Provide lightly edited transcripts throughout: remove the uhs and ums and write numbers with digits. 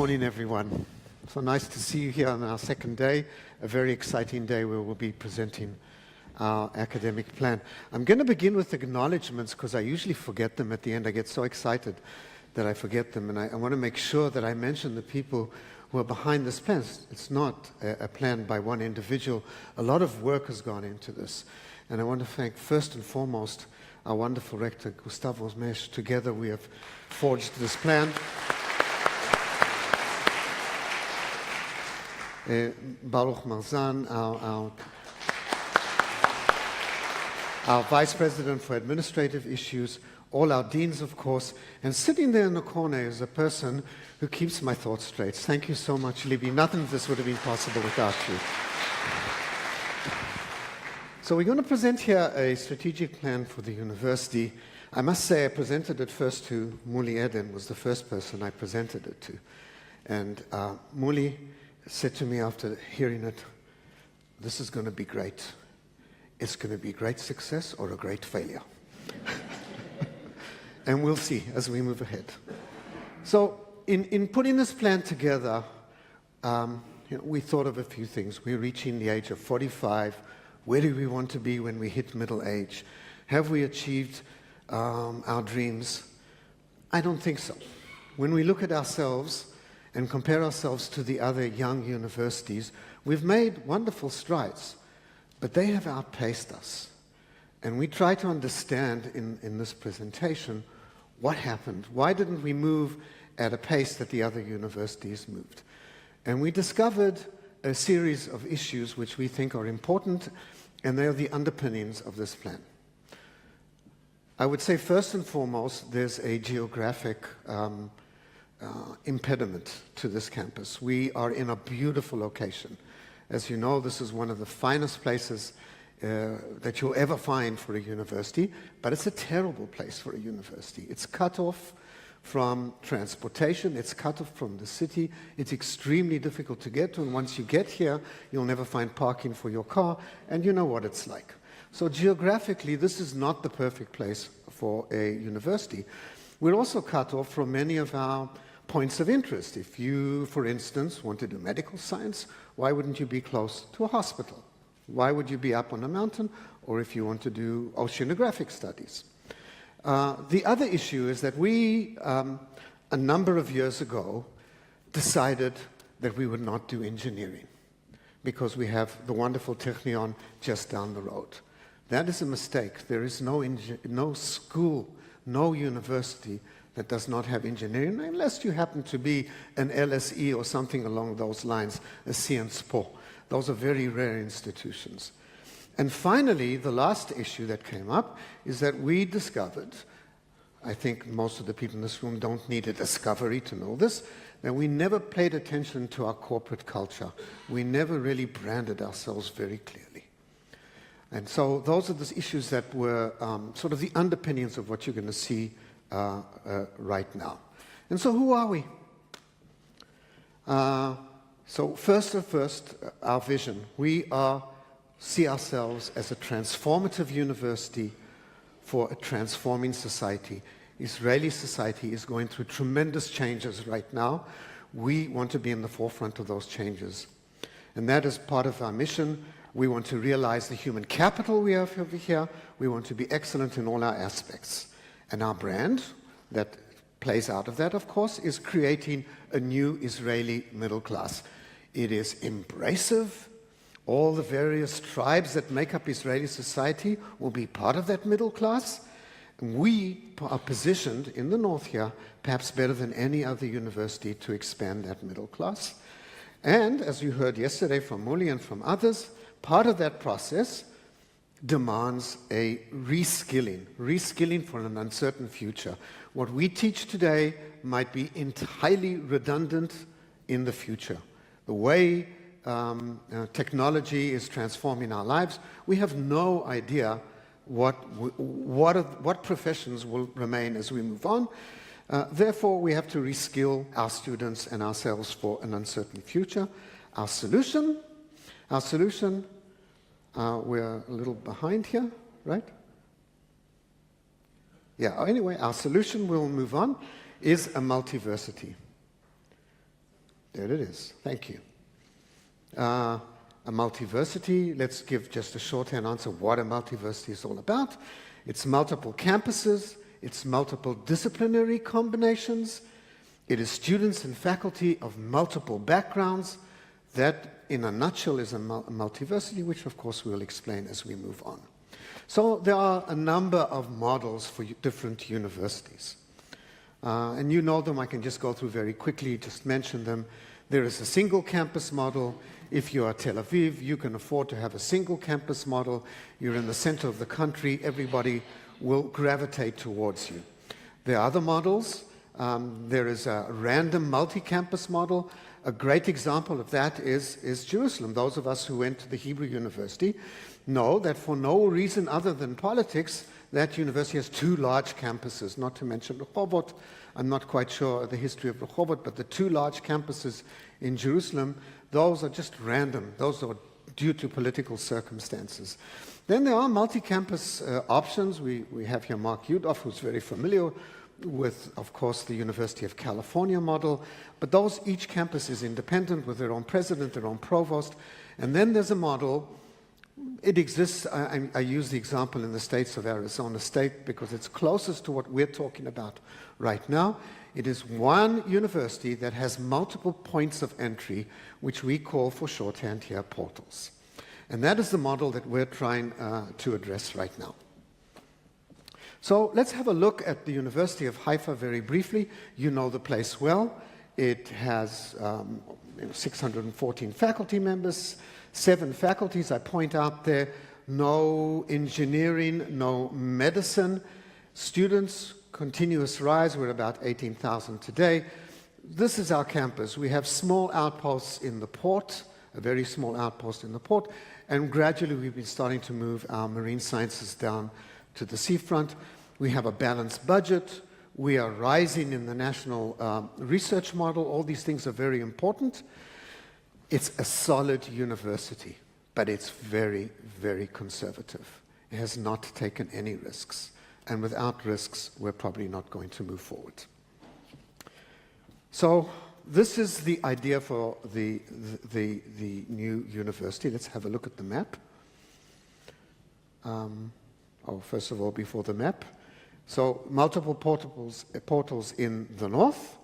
morning, everyone. So nice to see you here on our second day, a very exciting day where we'll be presenting our academic plan. I'm going to begin with acknowledgements because I usually forget them at the end. I get so excited that I forget them, and I want to make sure that I mention the people who are behind this plan. It's not a plan by one individual. A lot of work has gone into this, and I want to thank first and foremost our wonderful rector, Gustavo Mesh. Together we have forged this plan. Baruch Marzan, our Vice President for Administrative Issues, all our deans, of course, and sitting there in the corner is a person who keeps my thoughts straight. Thank you so much, Libby. Nothing of this would have been possible without you. So we're going to present here a strategic plan for the university. I must say I presented it first to Muli Eden, was the first person I presented it to. And Muli said to me after hearing it, this is going to be great. It's going to be great success or a great failure. And we'll see as we move ahead. So in putting this plan together, we thought of a few things. We're reaching the age of 45. Where do we want to be when we hit middle age? Have we achieved our dreams? I don't think so. When we look at ourselves and compare ourselves to the other young universities, we've made wonderful strides, but they have outpaced us. And we try to understand in this presentation what happened. Why didn't we move at a pace that the other universities moved? And we discovered a series of issues which we think are important, and they are the underpinnings of this plan. I would say first and foremost, there's a geographic impediment to this campus. We are in a beautiful location. As you know, this is one of the finest places that you'll ever find for a university, but it's a terrible place for a university. It's cut off from transportation, it's cut off from the city, it's extremely difficult to get to, and once you get here, you'll never find parking for your car, and you know what it's like. So geographically, this is not the perfect place for a university. We're also cut off from many of our points of interest. If you, for instance, want to do medical science, why wouldn't you be close to a hospital? Why would you be up on a mountain? Or if you want to do oceanographic studies. The other issue is that we, a number of years ago, decided that we would not do engineering because we have the wonderful Technion just down the road. That is a mistake. There is no school, no university that does not have engineering, unless you happen to be an LSE or something along those lines, a Sciences Po. Those are very rare institutions. And finally, the last issue that came up is that we discovered, I think most of the people in this room don't need a discovery to know this, that we never paid attention to our corporate culture. We never really branded ourselves very clearly. And so those are the issues that were sort of the underpinnings of what you're going to see right now. And so who are we? So first, our vision. We see ourselves as a transformative university for a transforming society. Israeli society is going through tremendous changes right now. We want to be in the forefront of those changes. And that is part of our mission. We want to realize the human capital we have over here. We want to be excellent in all our aspects. And our brand, that plays out of that, of course, is creating a new Israeli middle class. It is embracive. All the various tribes that make up Israeli society will be part of that middle class. We are positioned in the north here, perhaps better than any other university, to expand that middle class. And as you heard yesterday from Muli and from others, part of that process demands a reskilling for an uncertain future. What we teach today might be entirely redundant in the future. The way technology is transforming our lives, we have no idea what professions will remain as we move on. Therefore, we have to reskill our students and ourselves for an uncertain future. Our solution, we're a little behind here, right? Yeah, anyway, our solution, we'll move on, is a multiversity. There it is. Thank you. A multiversity, let's give just a shorthand answer what a multiversity is all about. It's multiple campuses, it's multiple disciplinary combinations, it is students and faculty of multiple backgrounds. That, in a nutshell, is a multiversity, which of course we'll explain as we move on. So there are a number of models for different universities. And you know them, I can just go through very quickly, just mention them. There is a single campus model. If you are Tel Aviv, you can afford to have a single campus model. You're in the center of the country, everybody will gravitate towards you. There are other models. There is a random multi-campus model. A great example of that is Jerusalem. Those of us who went to the Hebrew University know that for no reason other than politics, that university has two large campuses, not to mention Rehovot. I'm not quite sure the history of Rehovot, but the two large campuses in Jerusalem, those are just random. Those are due to political circumstances. Then there are multi-campus options. We have here Mark Yudoff, who's very familiar with, of course, the University of California model. But those, each campus is independent with their own president, their own provost. And then there's a model. It exists, I use the example in the states of Arizona State because it's closest to what we're talking about right now. It is one university that has multiple points of entry, which we call for shorthand here portals. And that is the model that we're trying to address right now. So let's have a look at the University of Haifa very briefly. You know the place well. It has 614 faculty members, 7 faculties, I point out there, no engineering, no medicine. Students, continuous rise, we're about 18,000 today. This is our campus. We have small outposts in the port, a very small outpost in the port, and gradually we've been starting to move our marine sciences down to the seafront. We have a balanced budget. We are rising in the national research model. All these things are very important. It's a solid university, but it's very, very conservative. It has not taken any risks. And without risks, we're probably not going to move forward. So this is the idea for the new university. Let's have a look at the map. First of all, before the map. So multiple portals in the north.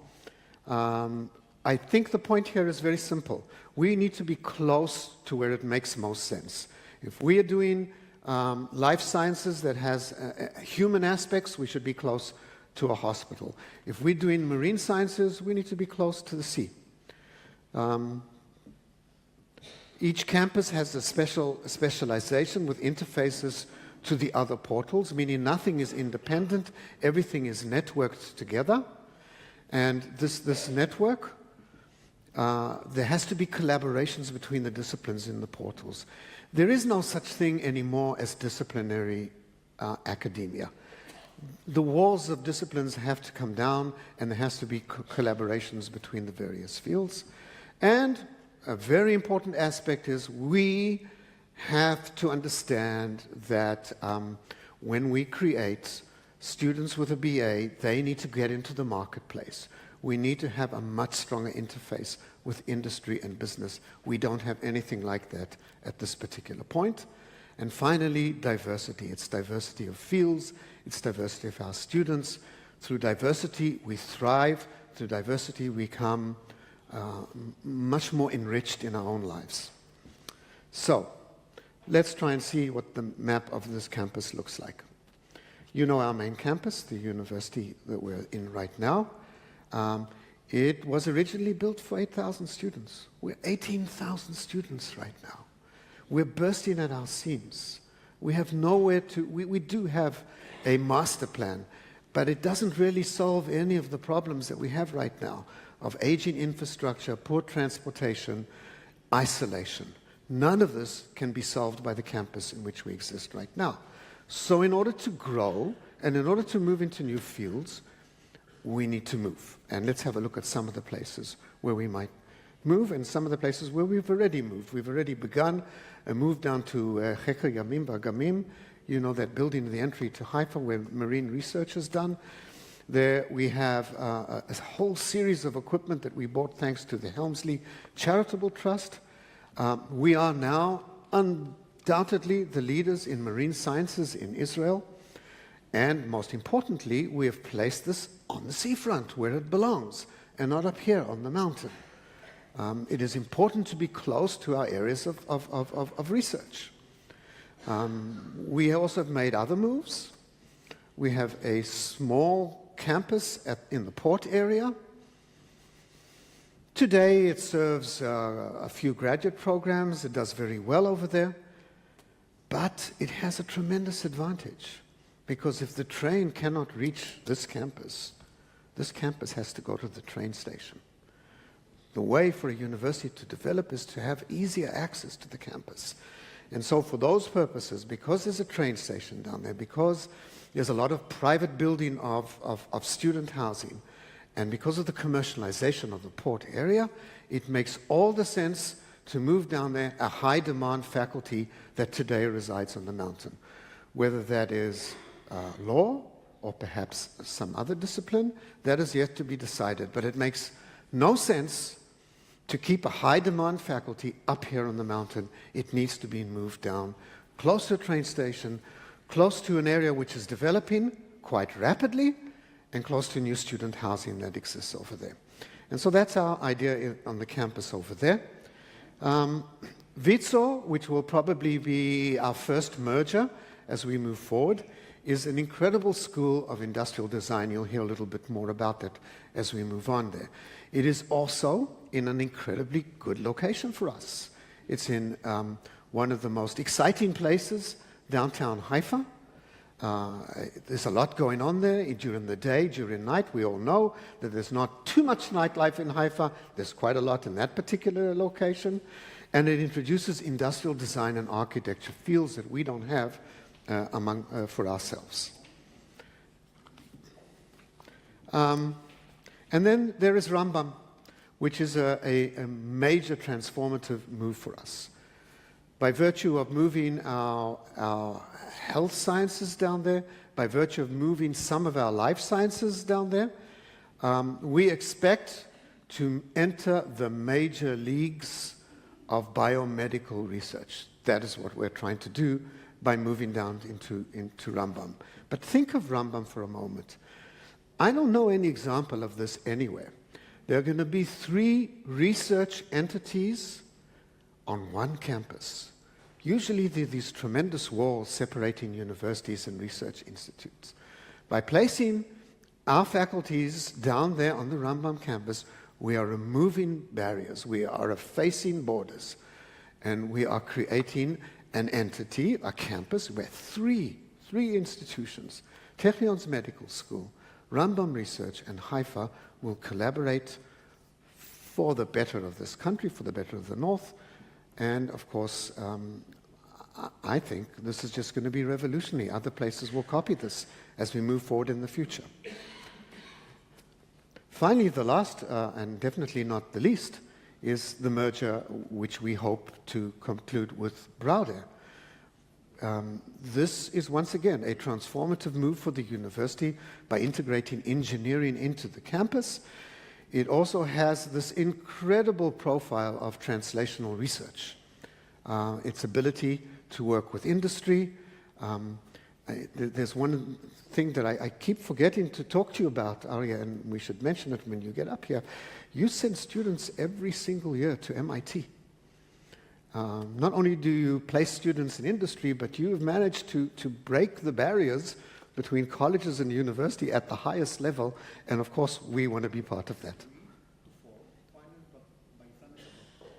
I think the point here is very simple. We need to be close to where it makes most sense. If we are doing life sciences that has human aspects, we should be close to a hospital. If we're doing marine sciences, we need to be close to the sea. Each campus has a specialization with interfaces to the other portals, meaning nothing is independent, everything is networked together. And this network, there has to be collaborations between the disciplines in the portals. There is no such thing anymore as disciplinary academia. The walls of disciplines have to come down, and there has to be collaborations between the various fields. And a very important aspect is we have to understand that when we create students with a BA, they need to get into the marketplace. We need to have a much stronger interface with industry and business. We don't have anything like that at this particular point. And finally, diversity. It's diversity of fields. It's diversity of our students. Through diversity, we thrive. Through diversity, we become much more enriched in our own lives. So let's try and see what the map of this campus looks like. You know our main campus, the university that we're in right now. It was originally built for 8,000 students. We're 18,000 students right now. We're bursting at our seams. We have nowhere to, we do have a master plan, but it doesn't really solve any of the problems that we have right now of aging infrastructure, poor transportation, isolation. None of this can be solved by the campus in which we exist right now. So in order to grow and in order to move into new fields, we need to move. And let's have a look at some of the places where we might move and some of the places where we've already moved. We've already begun a move down to Cheker Yamim Bagamim, you know, that building, the entry to Haifa where marine research is done. There we have a whole series of equipment that we bought thanks to the Helmsley Charitable Trust. We are now undoubtedly the leaders in marine sciences in Israel. And most importantly, we have placed this on the seafront where it belongs and not up here on the mountain. It is important to be close to our areas of research. We also have made other moves. We have a small campus in the port area. Today it serves a few graduate programs. It does very well over there. But it has a tremendous advantage, because if the train cannot reach this campus has to go to the train station. The way for a university to develop is to have easier access to the campus. And so for those purposes, because there's a train station down there, because there's a lot of private building of student housing, and because of the commercialization of the port area, it makes all the sense to move down there a high-demand faculty that today resides on the mountain. Whether that is law or perhaps some other discipline, that is yet to be decided. But it makes no sense to keep a high-demand faculty up here on the mountain. It needs to be moved down close to a train station, close to an area which is developing quite rapidly, and close to new student housing that exists over there. And so that's our idea on the campus over there. WIZO, which will probably be our first merger as we move forward, is an incredible school of industrial design. You'll hear a little bit more about that as we move on there. It is also in an incredibly good location for us. It's in one of the most exciting places, downtown Haifa. There's a lot going on there during the day, during night. We all know that there's not too much nightlife in Haifa. There's quite a lot in that particular location. And it introduces industrial design and architecture, fields that we don't have for ourselves. And then there is Rambam, which is a major transformative move for us. By virtue of moving our health sciences down there, by virtue of moving some of our life sciences down there, we expect to enter the major leagues of biomedical research. That is what we're trying to do by moving down into Rambam. But think of Rambam for a moment. I don't know any example of this anywhere. There are going to be 3 research entities on one campus. Usually there are these tremendous walls separating universities and research institutes. By placing our faculties down there on the Rambam campus, we are removing barriers, we are effacing borders, and we are creating an entity, a campus, where three institutions, Technion's Medical School, Rambam Research, and Haifa will collaborate for the better of this country, for the better of the North. And of course, I think this is just going to be revolutionary. Other places will copy this as we move forward in the future. Finally, the last, and definitely not the least, is the merger which we hope to conclude with Browder. This is once again a transformative move for the university by integrating engineering into the campus. It also has this incredible profile of translational research. Its ability to work with industry. There's one thing that I keep forgetting to talk to you about, Arya, and we should mention it when you get up here. You send students every single year to MIT. Not only do you place students in industry, but you've managed to break the barriers between colleges and university at the highest level, and of course we want to be part of that.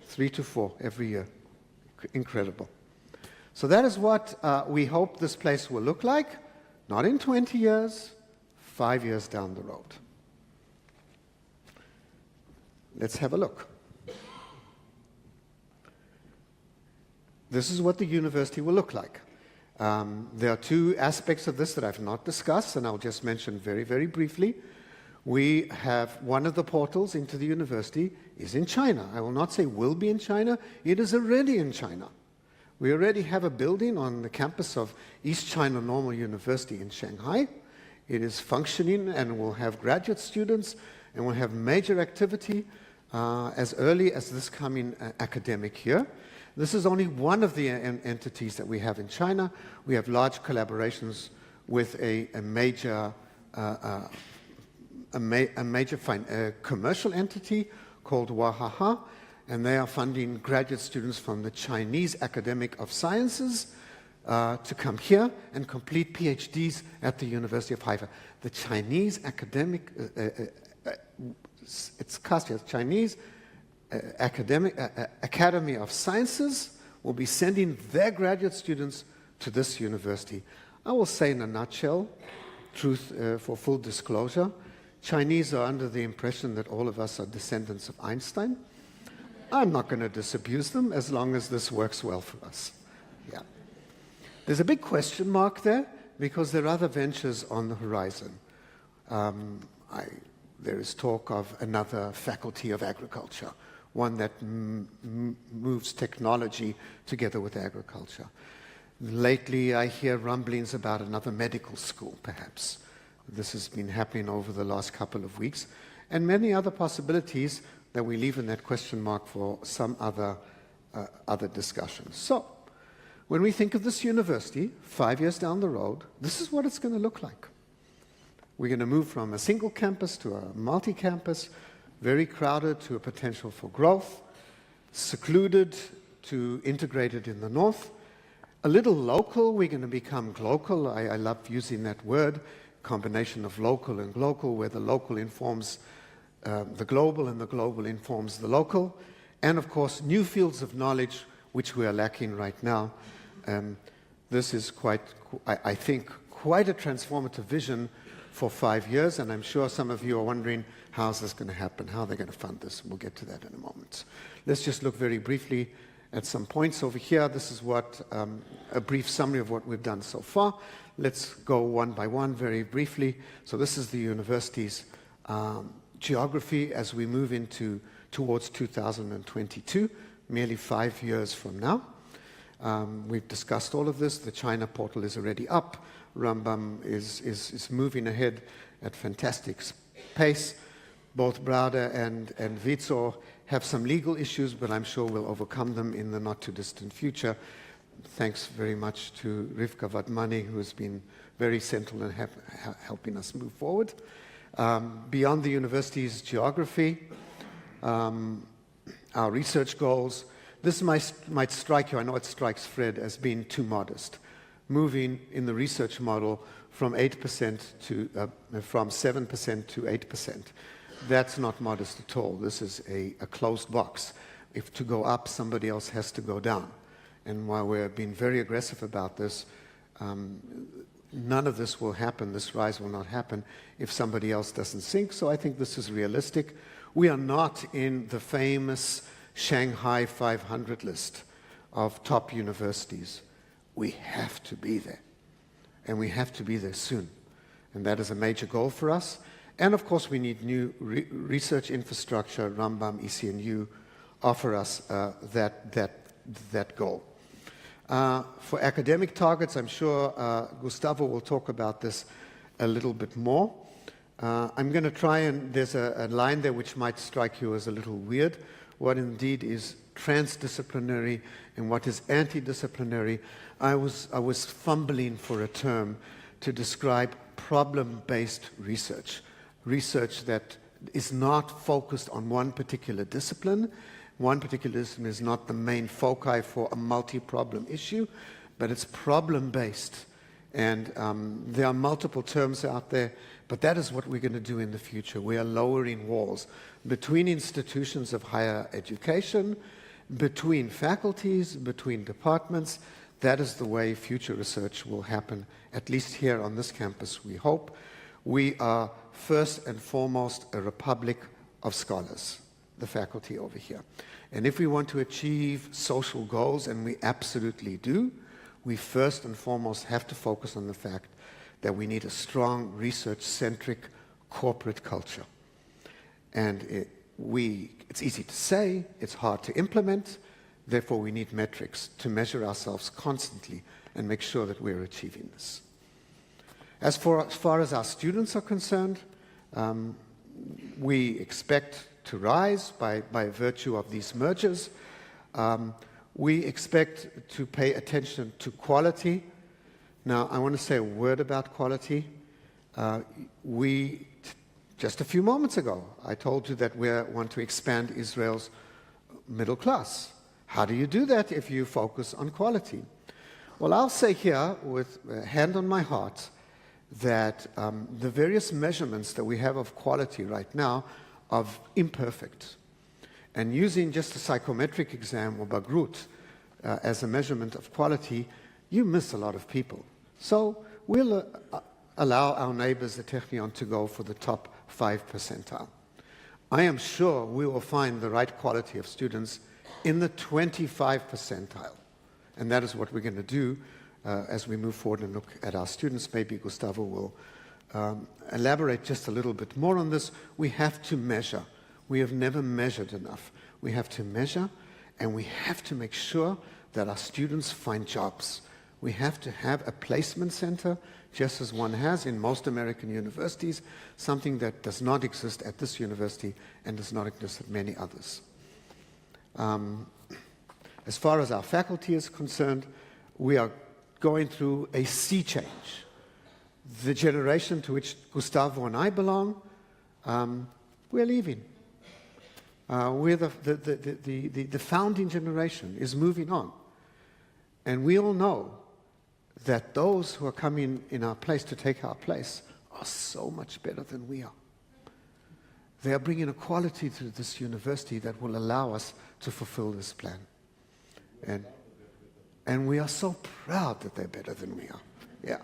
3 to 4 every year. Incredible. So that is what we hope this place will look like, not in 20 years, 5 years down the road. Let's have a look. This is what the university will look like. There are 2 aspects of this that I've not discussed, and I'll just mention very, very briefly. We have one of the portals into the university is in China. I will not say will be in China. It is already in China. We already have a building on the campus of East China Normal University in Shanghai. It is functioning and will have graduate students and will have major activity as early as this coming academic year. This is only one of the entities that we have in China. We have large collaborations with a major commercial entity called Wahaha, and they are funding graduate students from the Chinese Academic of Sciences to come here and complete PhDs at the University of Haifa. The Chinese Academic, it's Chinese Academy of Sciences will be sending their graduate students to this university. I will say in a nutshell, truth for full disclosure, Chinese are under the impression that all of us are descendants of Einstein. I'm not going to disabuse them as long as this works well for us. Yeah. There's a big question mark there because there are other ventures on the horizon. There is talk of another faculty of agriculture, one that moves technology together with agriculture. Lately, I hear rumblings about another medical school, perhaps. This has been happening over the last couple of weeks, and many other possibilities that we leave in that question mark for some other discussions. So, when we think of this university, 5 years down the road, this is what it's going to look like. We're going to move from a single campus to a multi-campus, very crowded to a potential for growth, secluded to integrated in the north, a little local, we're going to become glocal. I love using that word, combination of local and glocal, where the local informs the global and the global informs the local. And of course, new fields of knowledge, which we are lacking right now. This is I think, quite a transformative vision for 5 years, and I'm sure some of you are wondering, how's this going to happen? How are they going to fund this? We'll get to that in a moment. Let's just look very briefly at some points over here. This is what a brief summary of what we've done so far. Let's go one by one very briefly. So this is the university's geography as we move towards 2022, merely 5 years from now. We've discussed all of this. The China portal is already up. Rambam is moving ahead at fantastic pace. Both Browder and Witzel have some legal issues, but I'm sure we'll overcome them in the not-too-distant future. Thanks very much to Rivka Vatmani, who has been very central in helping us move forward. Beyond the university's geography, our research goals, this might strike you, I know it strikes Fred, as being too modest. Moving in the research model from 8% from 7% to 8%. That's not modest at all. This is a closed box. If to go up, somebody else has to go down. And while we're being very aggressive about this, none of this will happen, this rise will not happen if somebody else doesn't sink. So I think this is realistic. We are not in the famous Shanghai 500 list of top universities. We have to be there. And we have to be there soon. And that is a major goal for us. And of course, we need new research infrastructure. Rambam, ECNU offer us that goal. For academic targets, I'm sure Gustavo will talk about this a little bit more. I'm going to try and, there's a line there which might strike you as a little weird. What indeed is transdisciplinary and what is antidisciplinary. I was fumbling for a term to describe problem-based research. Research that is not focused on one particular discipline. One particular discipline is not the main foci for a multi-problem issue, but it's problem-based. And there are multiple terms out there, but that is what we're going to do in the future. We are lowering walls between institutions of higher education, between faculties, between departments. That is the way future research will happen, at least here on this campus, we hope. We are first and foremost a republic of scholars, the faculty over here. And if we want to achieve social goals, and we absolutely do, we first and foremost have to focus on the fact that we need a strong research-centric corporate culture. And it's easy to say, it's hard to implement, therefore we need metrics to measure ourselves constantly and make sure that we're achieving this. As far as our students are concerned, we expect to rise by virtue of these mergers. We expect to pay attention to quality. Now, I want to say a word about quality. Just a few moments ago, I told you that we want to expand Israel's middle class. How do you do that if you focus on quality? Well, I'll say here, with a hand on my heart, that the various measurements that we have of quality right now are imperfect. And using just a psychometric exam or Bagrut as a measurement of quality, you miss a lot of people. So we'll allow our neighbors, the Technion, to go for the top 5 percentile. I am sure we will find the right quality of students in the 25 percentile. And that is what we're going to do as we move forward and look at our students. Maybe Gustavo will elaborate just a little bit more on this. We have to measure. We have never measured enough. We have to measure, and we have to make sure that our students find jobs. We have to have a placement center, just as one has in most American universities, something that does not exist at this university and does not exist at many others. As far as our faculty is concerned, we are going through a sea change. The generation to which Gustavo and I belong, we're leaving. We're the founding generation is moving on. And we all know that those who are coming in our place to take our place are so much better than we are. They are bringing a quality to this university that will allow us to fulfill this plan. And we are so proud that they're better than we are. Yeah.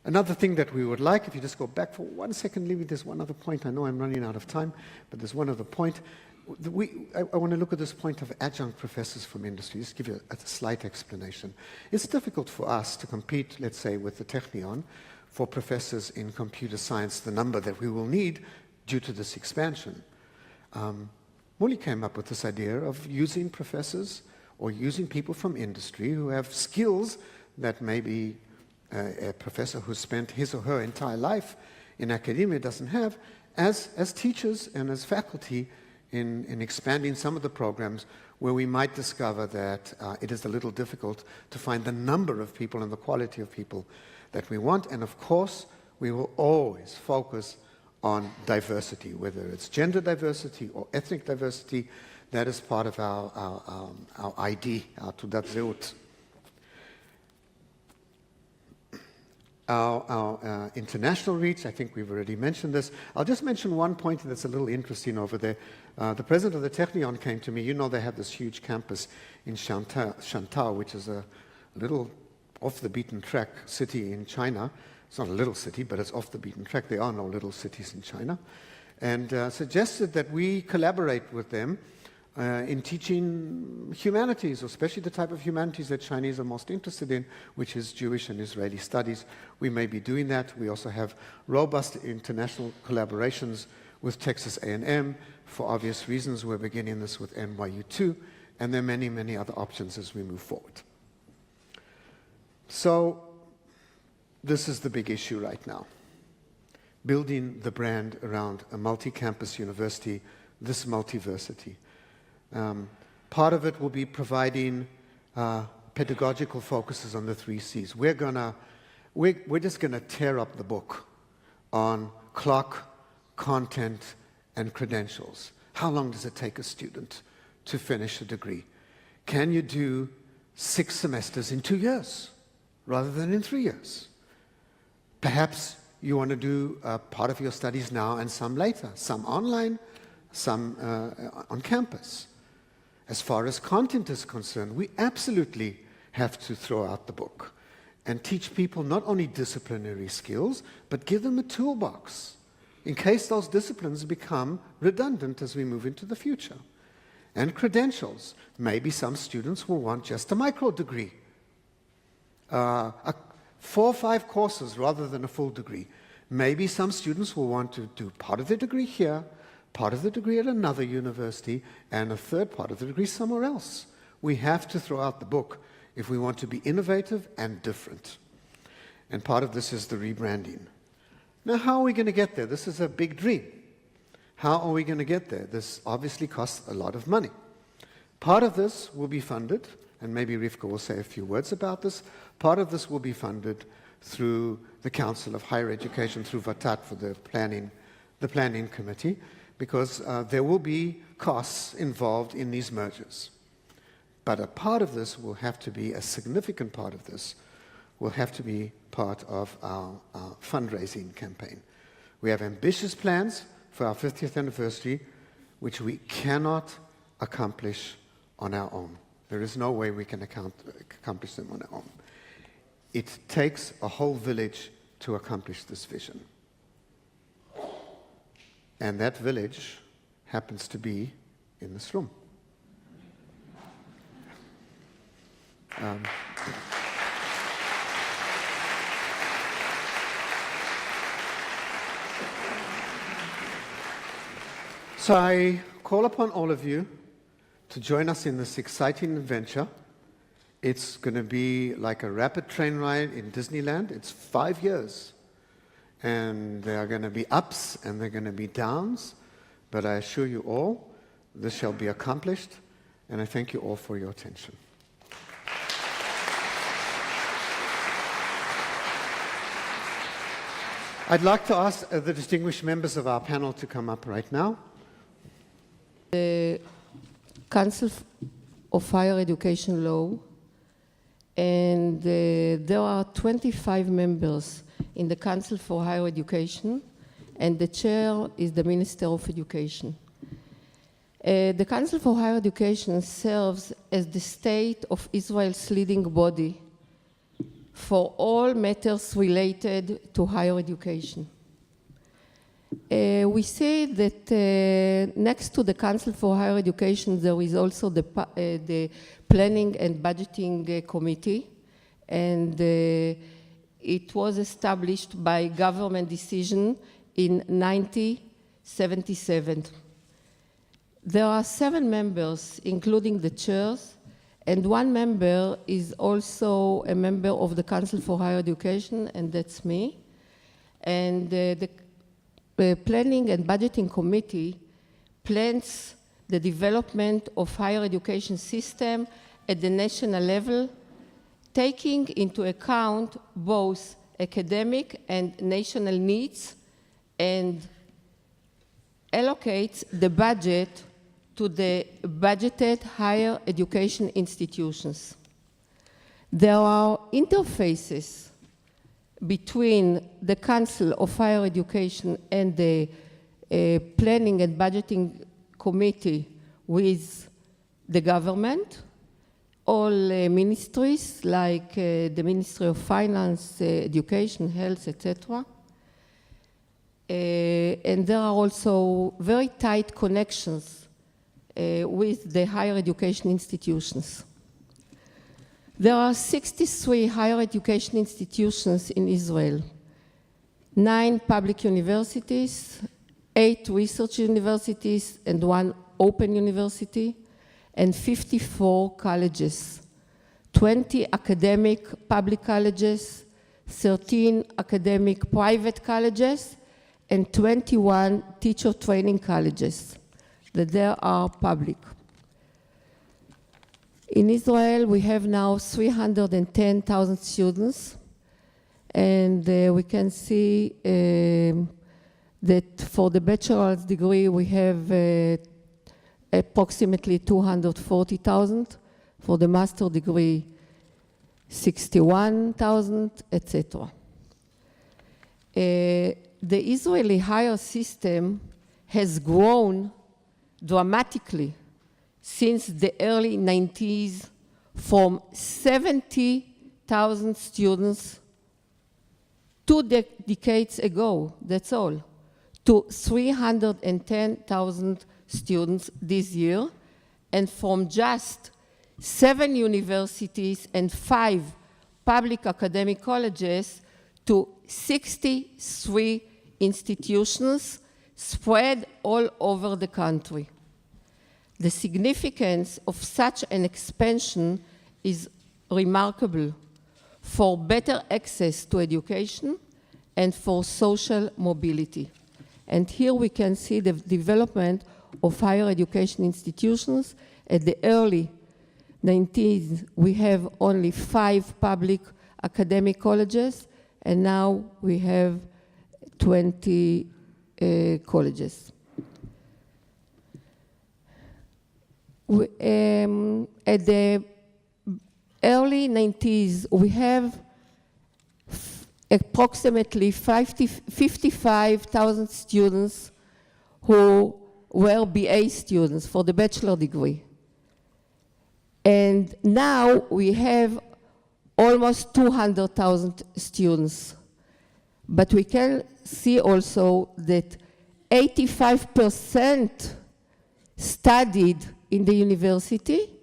Another thing that we would like, if you just go back for 1 second, leave me, there's one other point. I know I'm running out of time, but there's one other point. I want to look at this point of adjunct professors from industry. Just give you a slight explanation. It's difficult for us to compete, let's say, with the Technion for professors in computer science, the number that we will need due to this expansion. Muli came up with this idea of using professors or using people from industry who have skills that maybe a professor who spent his or her entire life in academia doesn't have, as teachers and as faculty in expanding some of the programs where we might discover that it is a little difficult to find the number of people and the quality of people that we want. And of course, we will always focus on diversity, whether it's gender diversity or ethnic diversity. That is part of our ID, our Tudat Zeut. Our international reach, I think we've already mentioned this. I'll just mention one point that's a little interesting over there. The president of the Technion came to me. You know they have this huge campus in Shantou, which is a little off-the-beaten-track city in China. It's not a little city, but it's off the beaten track. There are no little cities in China. And suggested that we collaborate with them in teaching humanities, especially the type of humanities that Chinese are most interested in, which is Jewish and Israeli studies. We may be doing that. We also have robust international collaborations with Texas A&M. For obvious reasons, we're beginning this with NYU too, and there are many, many other options as we move forward. So this is the big issue right now, building the brand around a multi-campus university, this Multiversity. Part of it will be providing pedagogical focuses on the 3 C's. We're just going to tear up the book on clock, content, and credentials. How long does it take a student to finish a degree? Can you do 6 semesters in 2 years rather than in 3 years? Perhaps you want to do part of your studies now and some later, some online, some on campus. As far as content is concerned, we absolutely have to throw out the book and teach people not only disciplinary skills, but give them a toolbox in case those disciplines become redundant as we move into the future. And credentials. Maybe some students will want just a micro degree, 4 or 5 courses rather than a full degree. Maybe some students will want to do part of their degree here, part of the degree at another university, and a third part of the degree somewhere else. We have to throw out the book if we want to be innovative and different. And part of this is the rebranding. Now, how are we going to get there? This is a big dream. How are we going to get there? This obviously costs a lot of money. Part of this will be funded, and maybe Rivka will say a few words about this. Part of this will be funded through the Council of Higher Education, through VATAT for the planning committee, because there will be costs involved in these mergers. But a part of this will have to be, a significant part of this, will have to be part of our fundraising campaign. We have ambitious plans for our 50th anniversary, which we cannot accomplish on our own. There is no way we can accomplish them on our own. It takes a whole village to accomplish this vision. And that village happens to be in this room. So I call upon all of you to join us in this exciting adventure. It's going to be like a rapid train ride in Disneyland. It's 5 years. And there are going to be ups and there are going to be downs. But I assure you all, this shall be accomplished. And I thank you all for your attention. I'd like to ask the distinguished members of our panel to come up right now. The Council of Higher Education Law, and there are 25 members in the Council for Higher Education, and the chair is the Minister of Education. The Council for Higher Education serves as the state of Israel's leading body for all matters related to higher education. We say that next to the Council for Higher Education, there is also the Planning and Budgeting Committee, and it was established by government decision in 1977. There are 7 members, including the chairs, and 1 member is also a member of the Council for Higher Education, and that's me. And the Planning and Budgeting Committee plans the development of higher education system at the national level, taking into account both academic and national needs, and allocates the budget to the budgeted higher education institutions. There are interfaces between the Council of Higher Education and the Planning and Budgeting Committee with the government, all ministries like the Ministry of Finance, Education, Health, etc. And there are also very tight connections with the higher education institutions. There are 63 higher education institutions in Israel, 9 public universities, 8 research universities, and 1 open university, and 54 colleges, 20 academic public colleges, 13 academic private colleges, and 21 teacher training colleges that there are public. In Israel, we have now 310,000 students, and we can see that for the bachelor's degree, we have approximately 240,000, for the master degree, 61,000, etc. The Israeli higher system has grown dramatically since the early 90s, from 70,000 students 2 decades ago, that's all, to 310,000 students this year, and from just 7 universities and 5 public academic colleges to 63 institutions spread all over the country. The significance of such an expansion is remarkable for better access to education and for social mobility. And here we can see the development of higher education institutions. At the early 90s, we have only 5 public academic colleges, and now we have 20 colleges. At the early 90s, we have approximately 55,000 students who were BA students for the bachelor degree. And now we have almost 200,000 students. But we can see also that 85% studied in the university,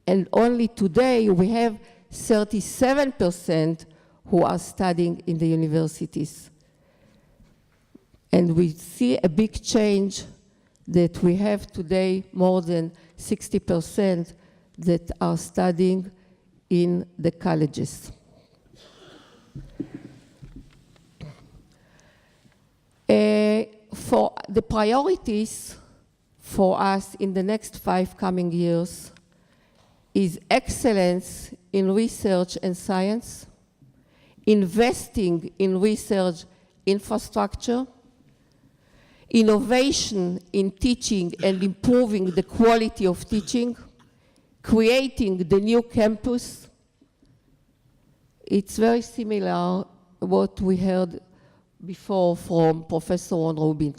and only today we have 37% who are studying in the universities. And we see a big change that we have today more than 60% that are studying in the colleges. For the priorities for us in the next 5 coming years is excellence in research and science, investing in research infrastructure, innovation in teaching and improving the quality of teaching, creating the new campus. It's very similar what we heard before from Professor Ron Rubin.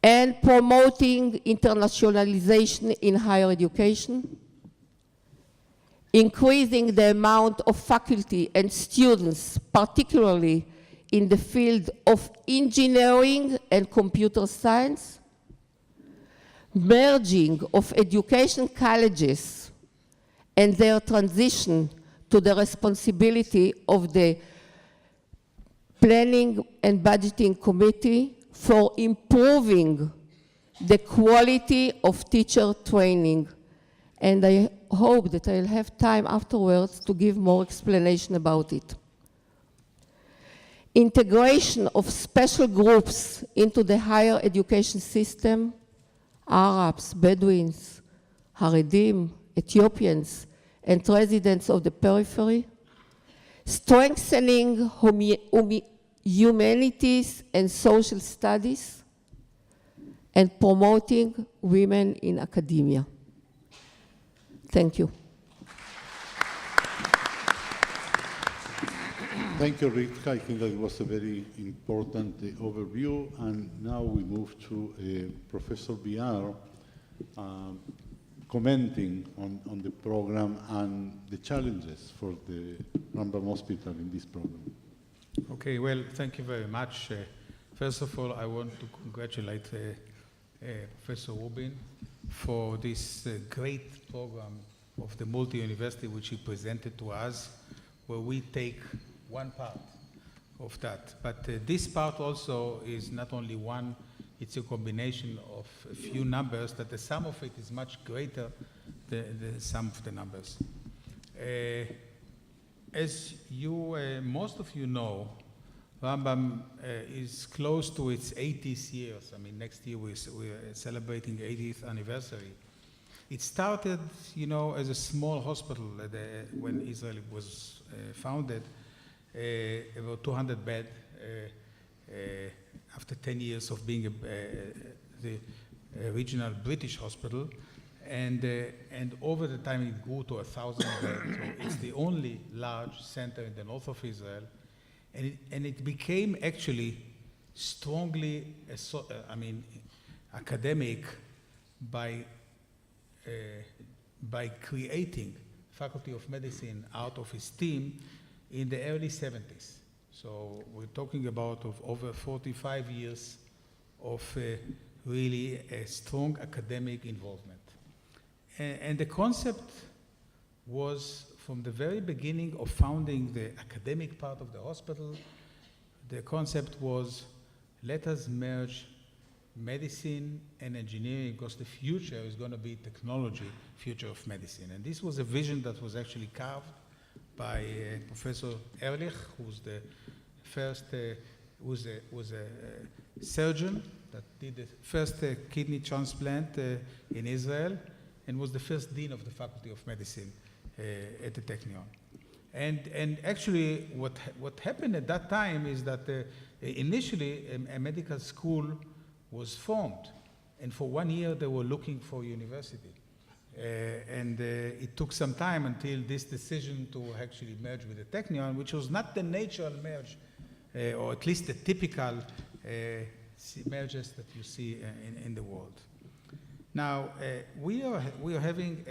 And promoting internationalization in higher education, increasing the amount of faculty and students, particularly in the field of engineering and computer science, merging of education colleges and their transition to the responsibility of the Planning and Budgeting Committee for improving the quality of teacher training. And I hope that I'll have time afterwards to give more explanation about it. Integration of special groups into the higher education system, Arabs, Bedouins, Haredim, Ethiopians, and residents of the periphery, strengthening humanities and social studies, and promoting women in academia. Thank you. Thank you, Ritka. I think that was a very important overview. And now we move to Professor Biar commenting on the program and the challenges for the Rambam Hospital in this program. Okay, well, thank you very much. First of all, I want to congratulate Professor Rubin for this great program of the Multi-University which he presented to us, where we take one part of that. But this part also is not only one, it's a combination of a few numbers, that the sum of it is much greater than the sum of the numbers. As you, most of you know, Rambam is close to its 80th years. I mean, next year we're celebrating 80th anniversary. It started, you know, as a small hospital when Israel was founded, about 200 bed. After 10 years of being the regional British hospital, and over the time it grew to 1,000 beds. So it's the only large center in the north of Israel, and it became actually strongly, academic by creating Faculty of Medicine out of his team in the early 70s. So we're talking about over 45 years of really a strong academic involvement. And the concept was, from the very beginning of founding the academic part of the hospital, the concept was, let us merge medicine and engineering, because the future is going to be technology, future of medicine. And this was a vision that was actually carved by Professor Ehrlich, who's the first, was a surgeon that did the first kidney transplant in Israel, and was the first dean of the Faculty of Medicine at the Technion. And actually, what happened at that time is that initially a medical school was formed, and for 1 year they were looking for a university. It took some time until this decision to actually merge with the Technion, which was not the natural merge, or at least the typical mergers that you see in the world. Now, we are having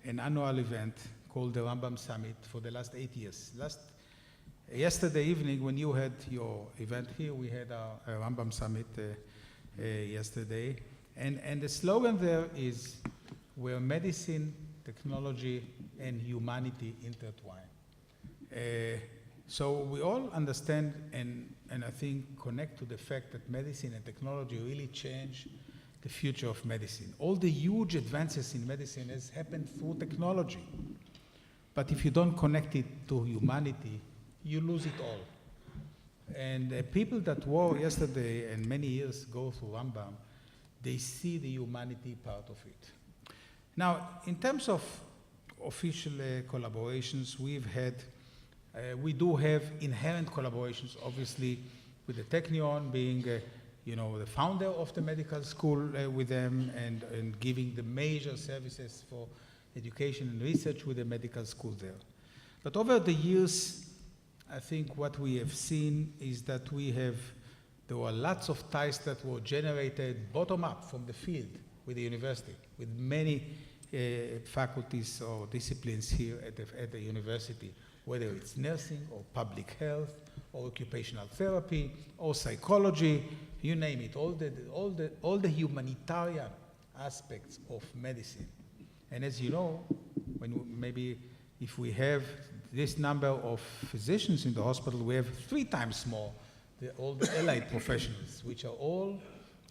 an annual event called the Rambam Summit for the last 8 years. Yesterday evening, when you had your event here, we had our Rambam Summit yesterday. And the slogan there is, where medicine, technology, and humanity intertwine. So we all understand and I think connect to the fact that medicine and technology really change the future of medicine. All the huge advances in medicine has happened through technology. But if you don't connect it to humanity, you lose it all. And people that were yesterday and many years go through Rambam, they see the humanity part of it. Now, in terms of official collaborations, we do have inherent collaborations, obviously, with the Technion being, the founder of the medical school with them and giving the major services for education and research with the medical school there. But over the years, I think what we have seen is that there were lots of ties that were generated bottom-up from the field with the university, with many faculties or disciplines here at the university, whether it's nursing or public health or occupational therapy or psychology, you name it, all the humanitarian aspects of medicine. And as you know, if we have this number of physicians in the hospital, we have 3 times more all the allied professionals, which are all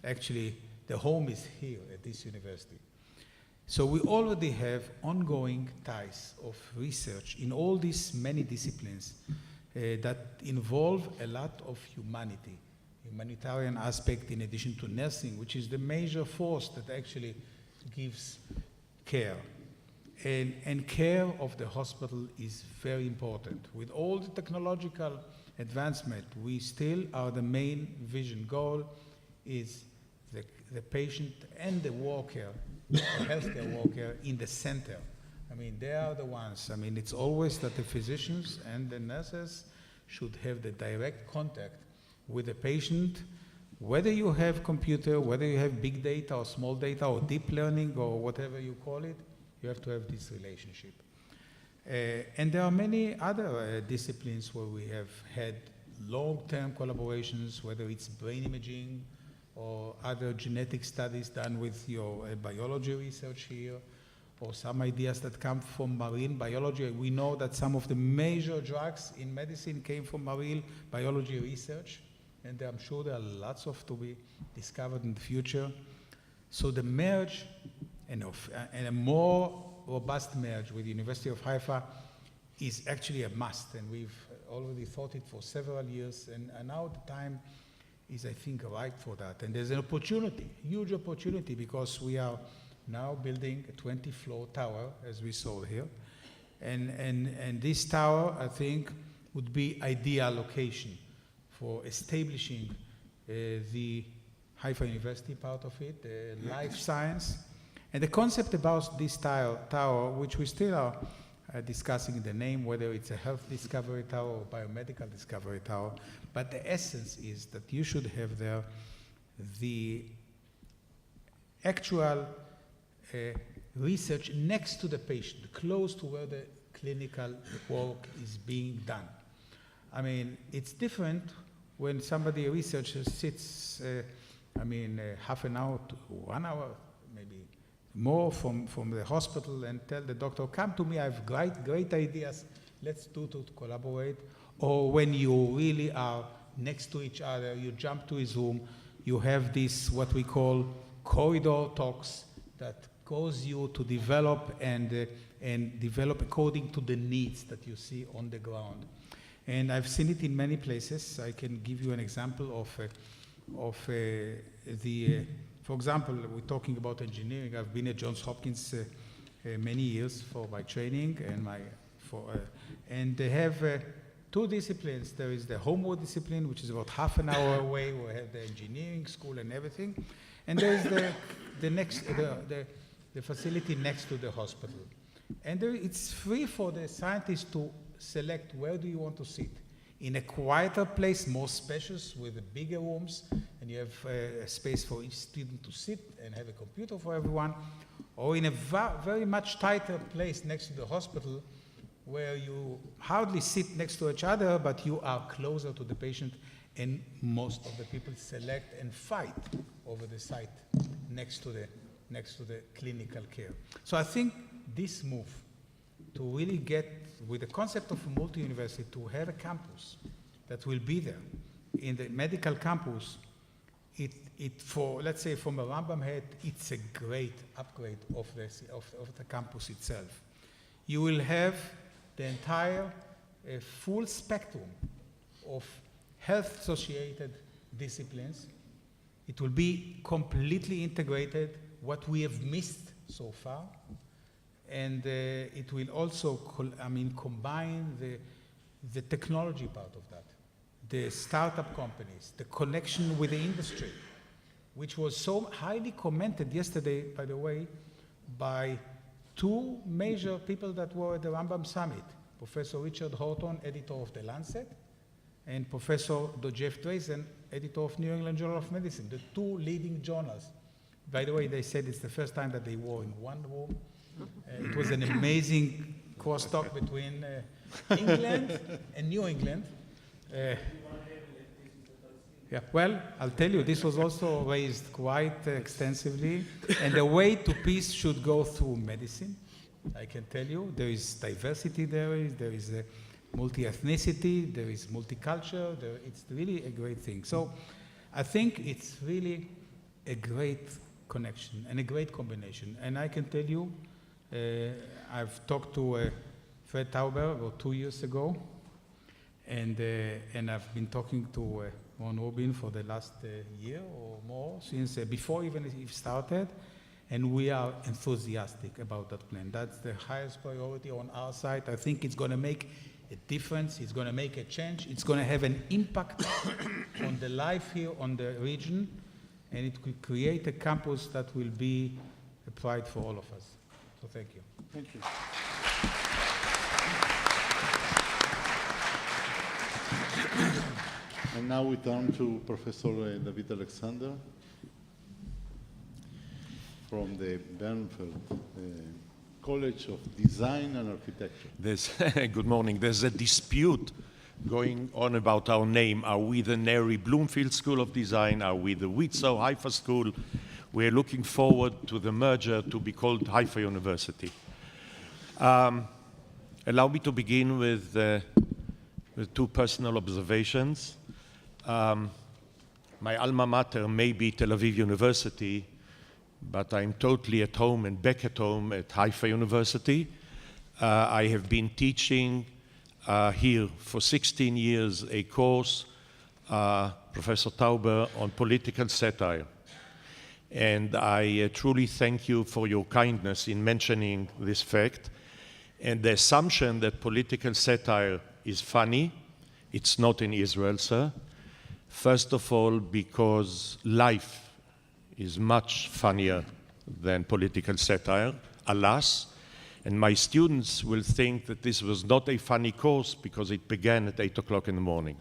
actually, the home is here at this university. So we already have ongoing ties of research in all these many disciplines that involve a lot of humanity, humanitarian aspect in addition to nursing, which is the major force that actually gives care. And care of the hospital is very important. With all the technological advancement, we still are the main vision goal is the patient and the worker, the healthcare worker in the center. I mean, they are the ones. I mean, it's always that the physicians and the nurses should have the direct contact with the patient, whether you have computer, whether you have big data or small data or deep learning or whatever you call it, you have to have this relationship. And there are many other disciplines where we have had long-term collaborations, whether it's brain imaging or other genetic studies done with your biology research here, or some ideas that come from marine biology. We know that some of the major drugs in medicine came from marine biology research, and I'm sure there are lots of to be discovered in the future. So the merge and a more robust merge with the University of Haifa is actually a must, and we've already thought it for several years, and now the time is, I think, ripe for that. And there's an opportunity, huge opportunity, because we are now building a 20-floor tower, as we saw here. And this tower, I think, would be ideal location for establishing the Haifa University part of it, life science. And the concept about this tower, which we still are discussing the name, whether it's a health discovery tower or biomedical discovery tower, but the essence is that you should have there the actual research next to the patient, close to where the clinical work is being done. I mean, it's different when a researcher sits, half an hour to 1 hour, maybe more from the hospital, and tell the doctor, come to me, I have great ideas, let's do to collaborate. Or when you really are next to each other, you jump to his room, you have this, what we call corridor talks, that cause you to develop and and develop according to the needs that you see on the ground. And I've seen it in many places. I can give you an example for example, we're talking about engineering. I've been at Johns Hopkins many years for my training and they have two disciplines. There is the homework discipline, which is about half an hour away. We have the engineering school and everything, and there is the facility next to the hospital, and it's free for the scientists to select where do you want to sit. In a quieter place, more spacious, with the bigger rooms, and you have a space for each student to sit and have a computer for everyone, or in a very much tighter place next to the hospital, where you hardly sit next to each other, but you are closer to the patient, and most of the people select and fight over the site next to the clinical care. So I think this move to really get with the concept of a multi-university, to have a campus that will be there in the medical campus, for, let's say, from a Rambam head, it's a great upgrade of the campus itself. You will have the entire full spectrum of health-associated disciplines. It will be completely integrated, what we have missed so far. And it will also, combine the technology part of that, the startup companies, the connection with the industry, which was so highly commented yesterday, by the way, by two major people that were at the Rambam Summit, Professor Richard Horton, editor of The Lancet, and Professor Jeff Drazen, editor of New England Journal of Medicine, the two leading journals. By the way, they said it's the first time that they were in one room. It was an amazing crosstalk between England and New England. Yeah, well, I'll tell you, this was also raised quite extensively. And the way to peace should go through medicine. I can tell you, there is diversity there is a multi-ethnicity, there is multicultural, it's really a great thing. So I think it's really a great connection and a great combination. And I can tell you, I've talked to Fred Tauber about 2 years ago, and I've been talking to Ron Rubin for the last year or more, since before even it started, and we are enthusiastic about that plan. That's the highest priority on our side. I think it's going to make a difference. It's going to make a change. It's going to have an impact on the life here, on the region, and it could create a campus that will be a pride for all of us. So thank you. Thank you. And now we turn to Professor David Alexander from the Bernfeld College of Design and Architecture. Good morning. There's a dispute going on about our name. Are we the Neri Bloomfield School of Design? Are we the Witzow Haifa School? We're looking forward to the merger to be called Haifa University. Allow me to begin with two personal observations. My alma mater may be Tel Aviv University, but I'm totally at home and back at home at Haifa University. I have been teaching here for 16 years a course, Professor Tauber, on political satire. And I truly thank you for your kindness in mentioning this fact. And the assumption that political satire is funny, it's not in Israel, sir. First of all, because life is much funnier than political satire, alas. And my students will think that this was not a funny course because it began at 8 o'clock in the morning.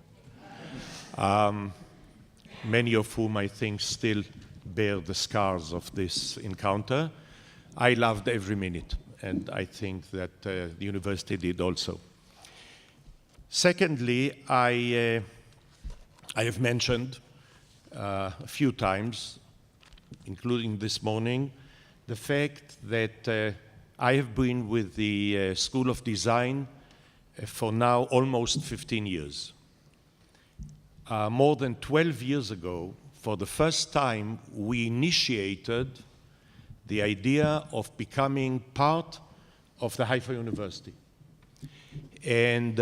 Many of whom I think still bear the scars of this encounter. I loved every minute, and I think that the university did also. Secondly, I have mentioned a few times, including this morning, the fact that I have been with the School of Design for now almost 15 years. More than 12 years ago, for the first time, we initiated the idea of becoming part of the Haifa University. And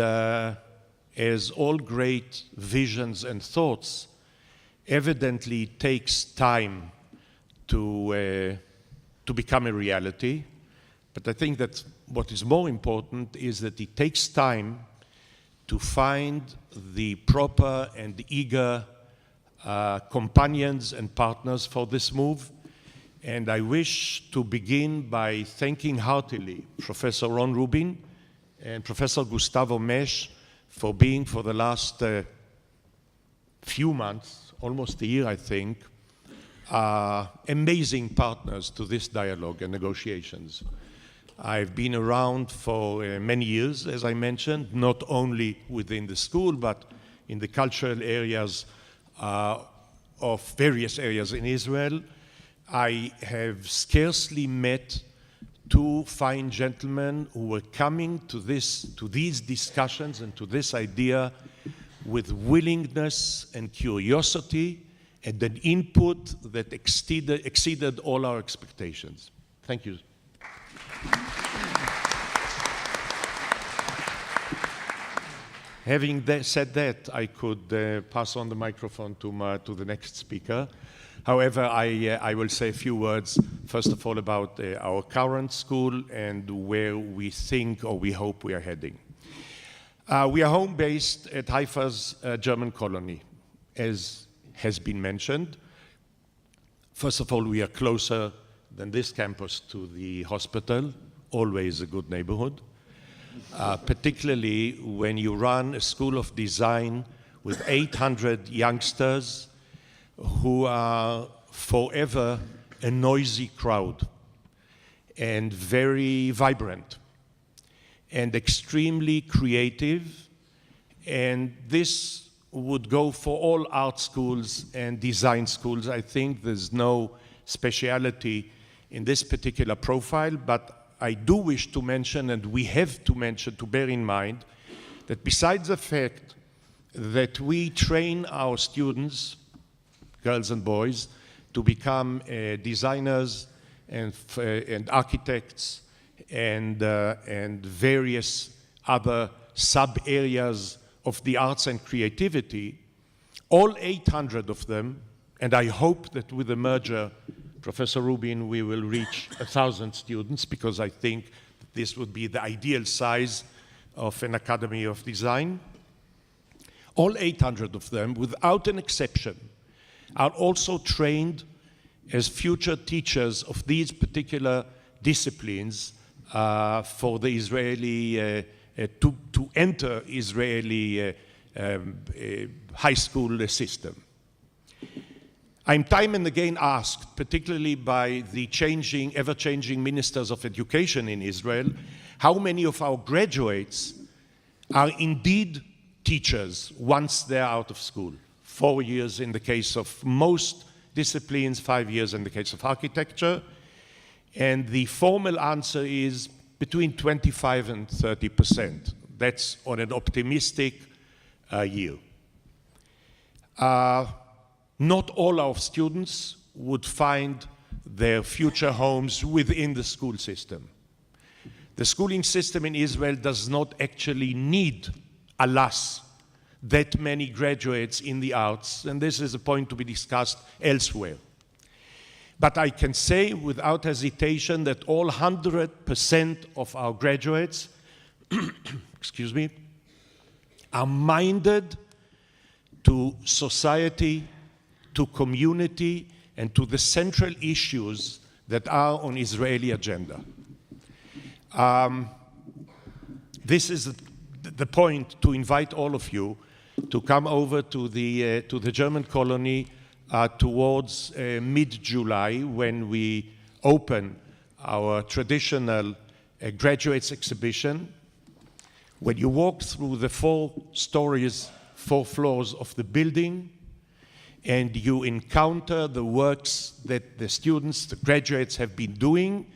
as all great visions and thoughts, evidently takes time to become a reality. But I think that what is more important is that it takes time to find the proper and eager companions and partners for this move. And I wish to begin by thanking heartily Professor Ron Rubin and Professor Gustavo Mesh for being, for the last few months, almost a year I think, amazing partners to this dialogue and negotiations. I've been around for many years, as I mentioned, not only within the school, but in the cultural areas of various areas in Israel. I have scarcely met two fine gentlemen who were coming to these discussions and to this idea with willingness and curiosity and an input that exceeded all our expectations. Thank you. Having said that, I could pass on the microphone to the next speaker. However, I will say a few words, first of all, about our current school and where we think or we hope we are heading. We are home-based at Haifa's German colony, as has been mentioned. First of all, we are closer than this campus to the hospital, always a good neighborhood. Particularly when you run a school of design with 800 youngsters who are forever a noisy crowd and very vibrant and extremely creative. And this would go for all art schools and design schools. I think there's no speciality in this particular profile, but I do wish to mention, and we have to mention, to bear in mind, that besides the fact that we train our students, girls and boys, to become designers and architects and various other sub-areas of the arts and creativity, all 800 of them, and I hope that with the merger, Professor Rubin, we will reach 1,000 students, because I think that this would be the ideal size of an academy of design. All 800 of them, without an exception, are also trained as future teachers of these particular disciplines for the Israeli, to enter Israeli high school system. I'm time and again asked, particularly by the ever-changing ministers of education in Israel, how many of our graduates are indeed teachers once they're out of school. 4 years in the case of most disciplines, 5 years in the case of architecture. And the formal answer is between 25 and 30%. That's on an optimistic year. Not all our students would find their future homes within the school system. The schooling system in Israel does not actually need, alas, that many graduates in the arts, and this is a point to be discussed elsewhere. But I can say without hesitation that all 100% of our graduates excuse me, are minded to society, to community, and to the central issues that are on Israeli agenda. This is the point to invite all of you to come over to the German colony towards mid-July, when we open our traditional graduates exhibition. When you walk through the 4 floors of the building, and you encounter the works that the students, the graduates have been doing,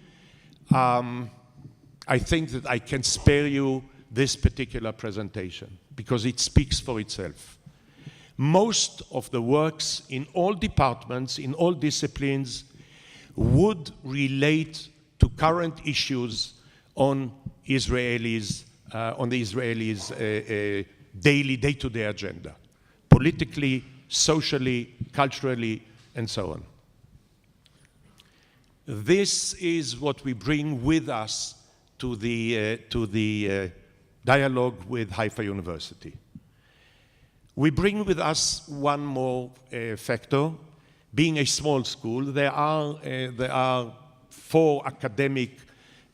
I think that I can spare you this particular presentation because it speaks for itself. Most of the works in all departments, in all disciplines, would relate to current issues on the Israelis' daily, day-to-day agenda, politically, socially, culturally, and so on. This is what we bring with us to the dialogue with Haifa University. We bring with us one more factor. Being a small school, there are 4 academic,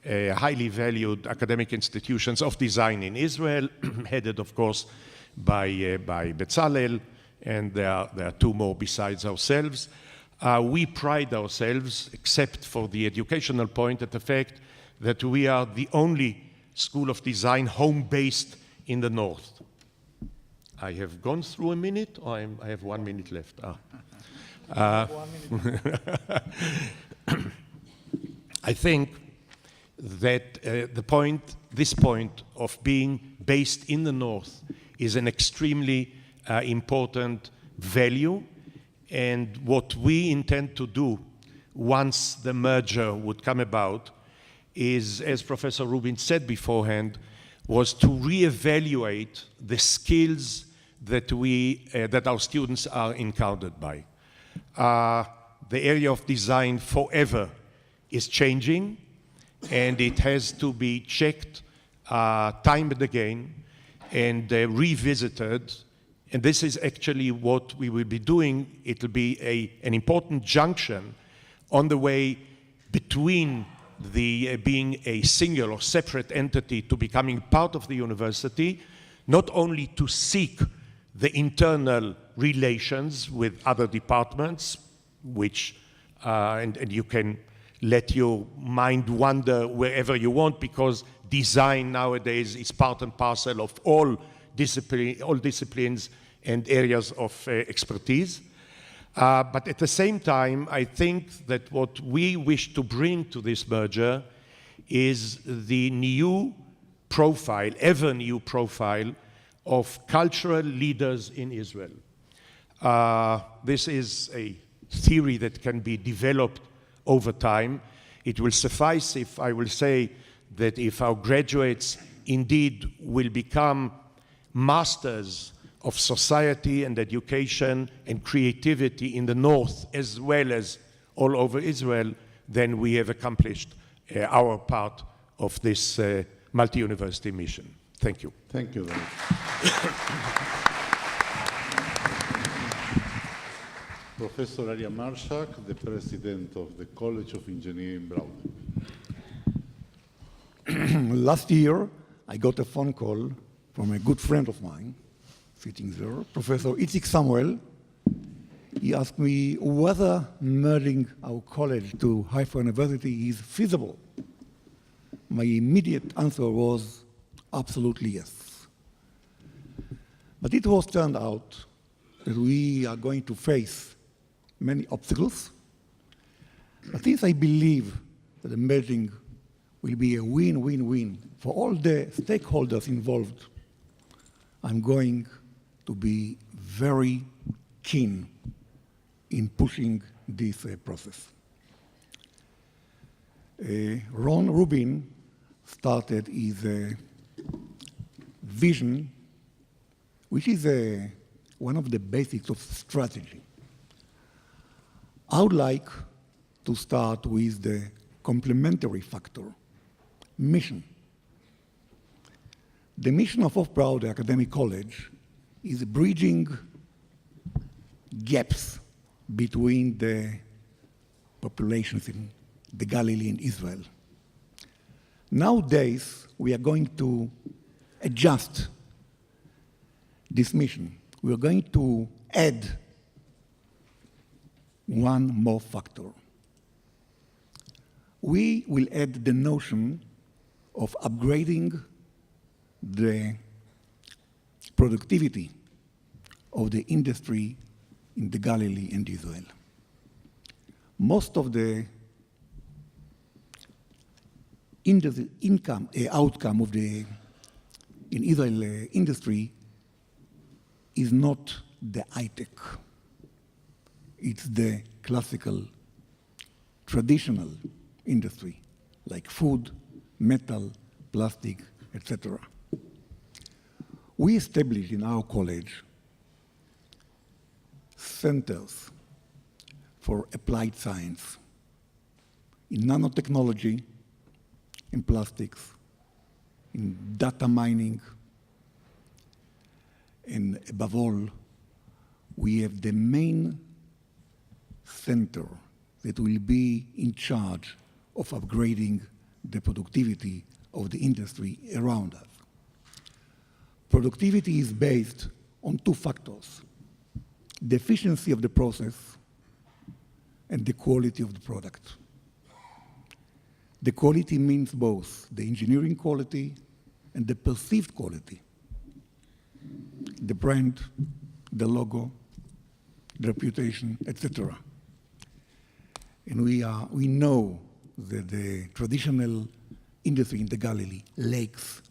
highly valued academic institutions of design in Israel, headed, of course, by Bezalel, and there are 2 more besides ourselves. We pride ourselves, except for the educational point, at the fact that we are the only school of design home-based in the north. I have gone through a minute, or I have 1 minute left. I think that this point of being based in the north is an extremely important value, and what we intend to do once the merger would come about is, as Professor Rubin said beforehand, was to reevaluate the skills that our students are encountered by. The area of design forever is changing, and it has to be checked time and again and revisited. And this is actually what we will be doing. It will be an important junction on the way between being a single or separate entity to becoming part of the university, not only to seek the internal relations with other departments, which, and you can let your mind wander wherever you want, because design nowadays is part and parcel of all disciplines and areas of expertise. But at the same time, I think that what we wish to bring to this merger is the new profile, ever new profile, of cultural leaders in Israel. This is a theory that can be developed over time. It will suffice if I will say that if our graduates indeed will become masters of society and education and creativity in the north as well as all over Israel, then we have accomplished our part of this multi-university mission. Thank you. Thank you very much. Professor Arya Marshak, the president of the College of Engineering Broward. Last year, I got a phone call from a good friend of mine, sitting there, Professor Itzik Samuel. He asked me whether merging our college to Haifa University is feasible. My immediate answer was absolutely yes. But it was turned out that we are going to face many obstacles. But since I believe that the merging will be a win-win-win for all the stakeholders involved, I'm going to be very keen in pushing this process. Ron Rubin started his vision, which is one of the basics of strategy. I would like to start with the complementary factor, mission. The mission of Off-Broad Academic College is bridging gaps between the populations in the Galilee and Israel. Nowadays, we are going to adjust this mission. We are going to add one more factor. We will add the notion of upgrading the productivity of the industry in the Galilee and Israel. Most of the outcome of the in Israel industry is not the high-tech. It's the classical, traditional industry, like food, metal, plastic, etc. We established in our college centers for applied science in nanotechnology, in plastics, in data mining, and above all, we have the main center that will be in charge of upgrading the productivity of the industry around us. Productivity is based on two factors: the efficiency of the process and the quality of the product. The quality means both the engineering quality and the perceived quality. The brand, the logo, the reputation, etc. And we know that the traditional industry in the Galilee lacks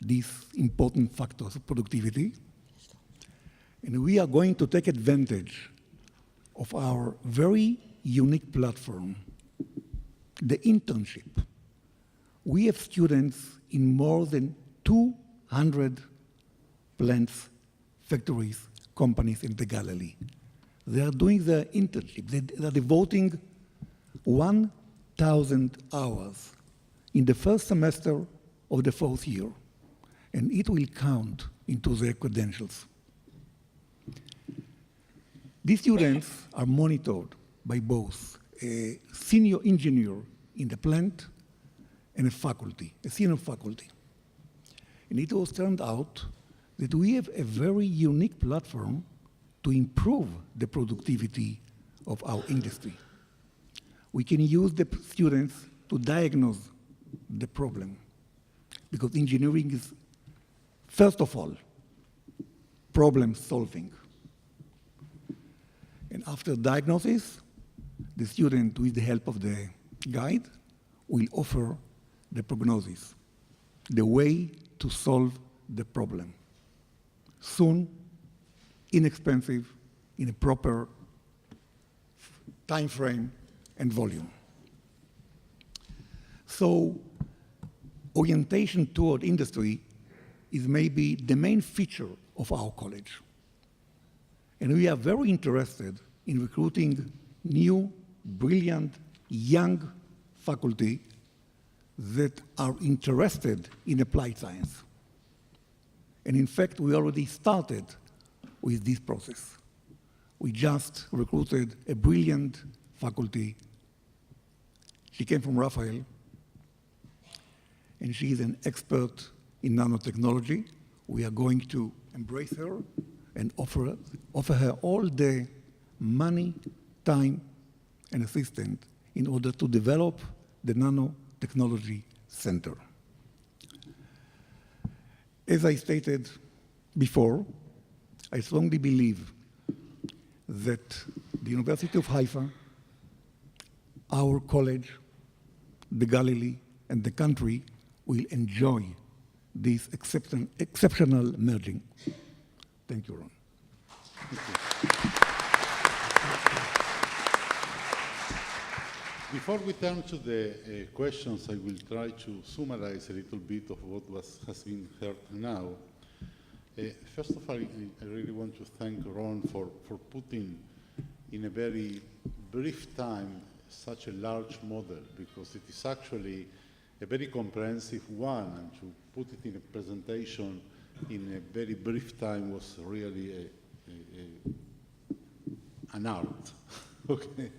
these important factors of productivity. And we are going to take advantage of our very unique platform, the internship. We have students in more than 200 plants, factories, companies in the Galilee. They are doing their internship. They are devoting 1,000 hours in the first semester of the fourth year, and it will count into their credentials. These students are monitored by both a senior engineer in the plant and a faculty, a senior faculty. And it was turned out that we have a very unique platform to improve the productivity of our industry. We can use the students to diagnose the problem, because engineering is, first of all, problem solving. And after diagnosis, the student, with the help of the guide, will offer the prognosis, the way to solve the problem. Soon, inexpensive, in a proper time frame and volume. So, orientation toward industry is maybe the main feature of our college. And we are very interested in recruiting new, brilliant, young faculty that are interested in applied science. And in fact, we already started with this process. We just recruited a brilliant faculty. She came from Raphael, and she is an expert in nanotechnology. We are going to embrace her and offer her all the money, time, and assistance in order to develop the nanotechnology center. As I stated before, I strongly believe that the University of Haifa, our college, the Galilee, and the country will enjoy this exceptional merging. Thank you, Ron. Thank you. Before we turn to the questions, I will try to summarize a little bit of what has been heard now. First of all, I really want to thank Ron for putting in a very brief time such a large model, because it is actually a very comprehensive one, and to put it in a presentation in a very brief time was really an art. Okay.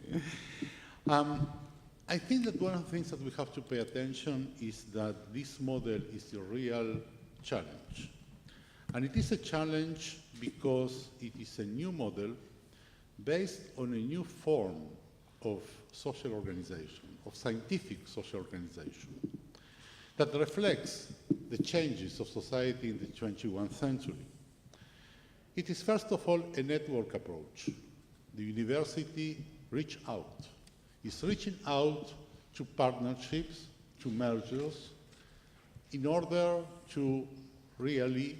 I think that one of the things that we have to pay attention is that this model is a real challenge. And it is a challenge because it is a new model based on a new form of social organization, of scientific social organization, that reflects the changes of society in the 21st century. It is first of all a network approach. The university is reaching out to partnerships, to mergers, in order to really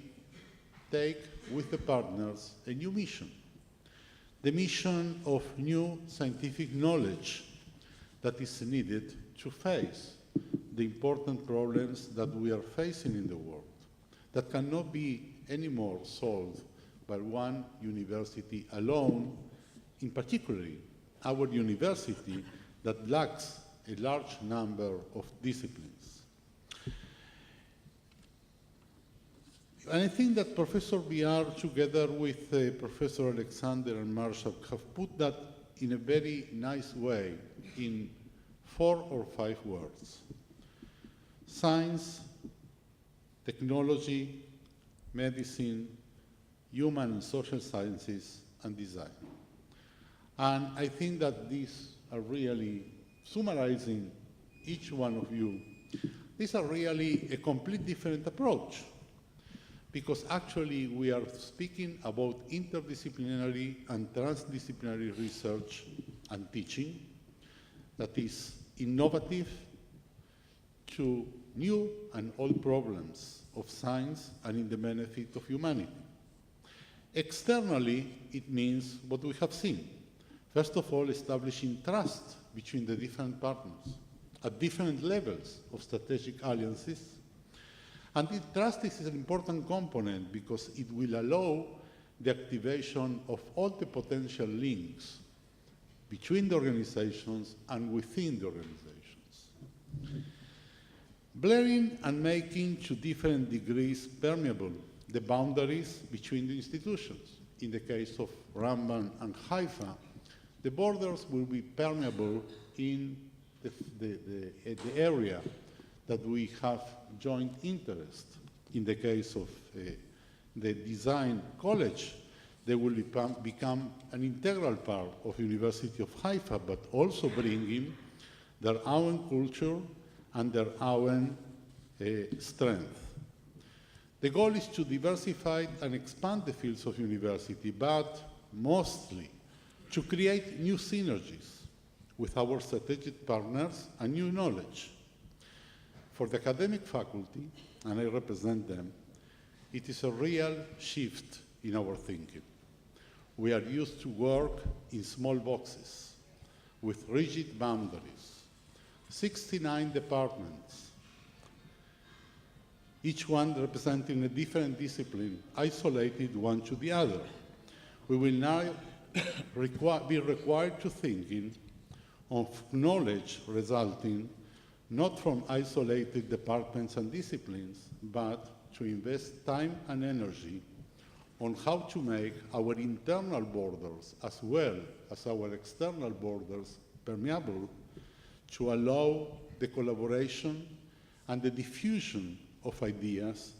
take with the partners a new mission, the mission of new scientific knowledge that is needed to face the important problems that we are facing in the world that cannot be anymore solved by one university alone, in particular our university that lacks a large number of disciplines. And I think that Professor Biar, together with Professor Alexander and Marshall, have put that in a very nice way in 4 or 5 words. Science, technology, medicine, human and social sciences, and design. And I think that these are really, summarizing each one of you, these are really a complete different approach, because actually we are speaking about interdisciplinary and transdisciplinary research and teaching that is innovative to new and old problems of science and in the benefit of humanity. Externally, it means what we have seen. First of all, establishing trust between the different partners at different levels of strategic alliances. And the trust is an important component because it will allow the activation of all the potential links between the organizations and within the organizations. Blurring and making to different degrees permeable the boundaries between the institutions. In the case of Rambam and Haifa, the borders will be permeable in the area that we have joint interest. In the case of the design college, they will become an integral part of University of Haifa, but also bringing their own culture and their own strength. The goal is to diversify and expand the fields of university, but mostly to create new synergies with our strategic partners and new knowledge. For the academic faculty, and I represent them, it is a real shift in our thinking. We are used to work in small boxes with rigid boundaries, 69 departments, each one representing a different discipline, isolated one to the other. We will now be required to think of knowledge resulting not from isolated departments and disciplines, but to invest time and energy on how to make our internal borders as well as our external borders permeable to allow the collaboration and the diffusion of ideas